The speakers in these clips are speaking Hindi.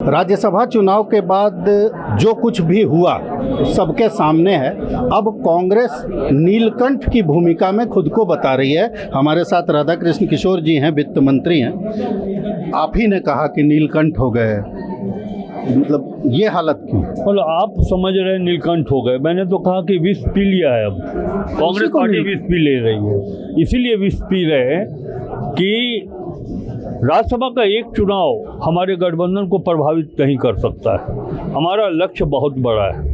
राज्यसभा चुनाव के बाद जो कुछ भी हुआ सबके सामने है। अब कांग्रेस नीलकंठ की भूमिका में खुद को बता रही है। हमारे साथ राधाकृष्ण किशोर जी हैं, वित्त मंत्री हैं। आप ही ने कहा कि नीलकंठ हो गए, मतलब ये हालत क्यों? मतलब आप समझ रहे हैं नीलकंठ हो गए, मैंने तो कहा कि विष पी लिया है। अब कांग्रेस पार्टी विष पी ले रही है, इसीलिए विष पी रहे हैं कि राज्यसभा का एक चुनाव हमारे गठबंधन को प्रभावित नहीं कर सकता है। हमारा लक्ष्य बहुत बड़ा है।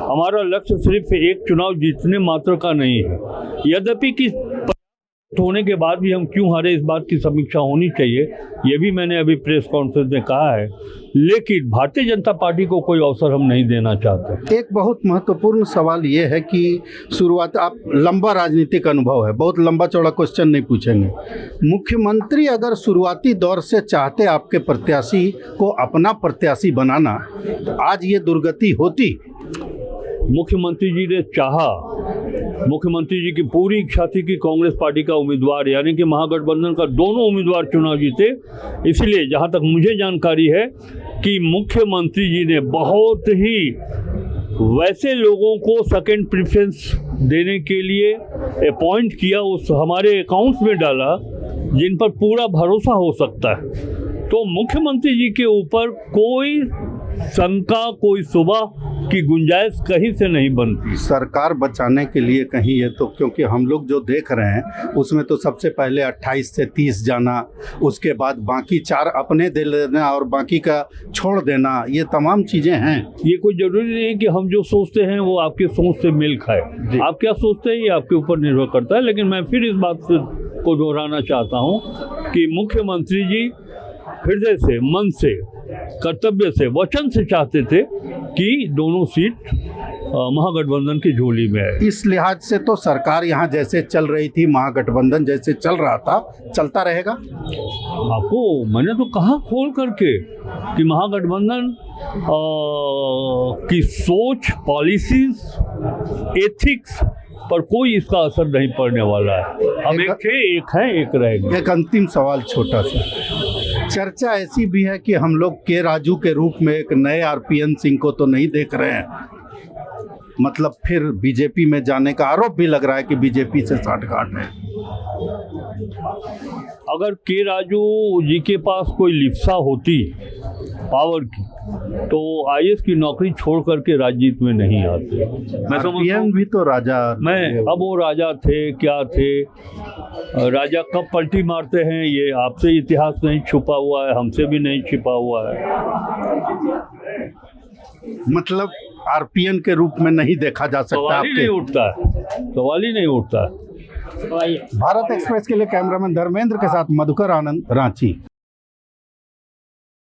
हमारा लक्ष्य सिर्फ एक चुनाव जीतने मात्र का नहीं है। यद्यपि कि होने के बाद भी हम क्यों हारे, इस बात की समीक्षा होनी चाहिए, ये भी मैंने अभी प्रेस कॉन्फ्रेंस में कहा है। लेकिन भारतीय जनता पार्टी को कोई अवसर हम नहीं देना चाहते। एक बहुत महत्वपूर्ण सवाल ये है कि शुरुआत, आप लंबा राजनीतिक अनुभव है, बहुत लंबा चौड़ा क्वेश्चन नहीं पूछेंगे। मुख्यमंत्री अगर शुरुआती दौर से चाहते आपके प्रत्याशी को अपना प्रत्याशी बनाना, तो आज ये दुर्गति होती? मुख्यमंत्री जी ने चाहा, मुख्यमंत्री जी की पूरी इच्छा थी कि कांग्रेस पार्टी का उम्मीदवार यानी कि महागठबंधन का दोनों उम्मीदवार चुनाव जीते। इसलिए जहां तक मुझे जानकारी है कि मुख्यमंत्री जी ने बहुत ही वैसे लोगों को सेकंड प्रेफरेंस देने के लिए अपॉइंट किया, उस हमारे अकाउंट्स में डाला जिन पर पूरा भरोसा हो सकता है। तो मुख्यमंत्री जी के ऊपर कोई शंका, कोई सुबह की गुंजाइश कहीं से नहीं बनती। सरकार बचाने के लिए कहीं ये तो, क्योंकि हम लोग जो देख रहे हैं उसमें तो सबसे पहले 28 से 30 जाना, उसके बाद बाकी 4 अपने दे लेना और बाकी का छोड़ देना, ये तमाम चीज़ें हैं। ये कोई जरूरी नहीं है कि हम जो सोचते हैं वो आपके सोच से मेल खाए। आप क्या सोचते हैं ये आपके ऊपर निर्भर करता है। लेकिन मैं फिर इस बात को दोहराना चाहता हूँ कि मुख्यमंत्री जी हृदय से, मन से, कर्तव्य से, वचन से चाहते थे कि दोनों सीट महागठबंधन की झोली में है। इस लिहाज से तो सरकार यहाँ जैसे चल रही थी, महागठबंधन जैसे चल रहा था, चलता रहेगा। आपको मैंने तो कहा खोल करके कि महागठबंधन की सोच, पॉलिसीज, एथिक्स पर कोई इसका असर नहीं पड़ने वाला है। हम एक हैं, एक रहेंगे। एक अंतिम सवाल छोटा सा, चर्चा ऐसी भी है कि हम लोग के राजू के रूप में एक नए आरपीएन सिंह को तो नहीं देख रहे हैं, मतलब फिर बीजेपी में जाने का आरोप भी लग रहा है कि बीजेपी से साठगांठ है। अगर के राजू जी के पास कोई लिप्सा होती पावर की तो आईएएस की नौकरी छोड़ करके राजनीति में नहीं आते। मैं समझता हूं भी तो राजा, मैं अब वो राजा थे, क्या थे, राजा कब पलटी मारते हैं ये आपसे इतिहास नहीं छुपा हुआ है, हमसे भी नहीं छिपा हुआ है। मतलब आरपीएन के रूप में नहीं देखा जा सकता। सवाल ही नहीं उठता है, सवाल ही नहीं उठता है। भारत एक्सप्रेस के लिए कैमरामैन धर्मेंद्र के साथ मधुकर आनंद, रांची।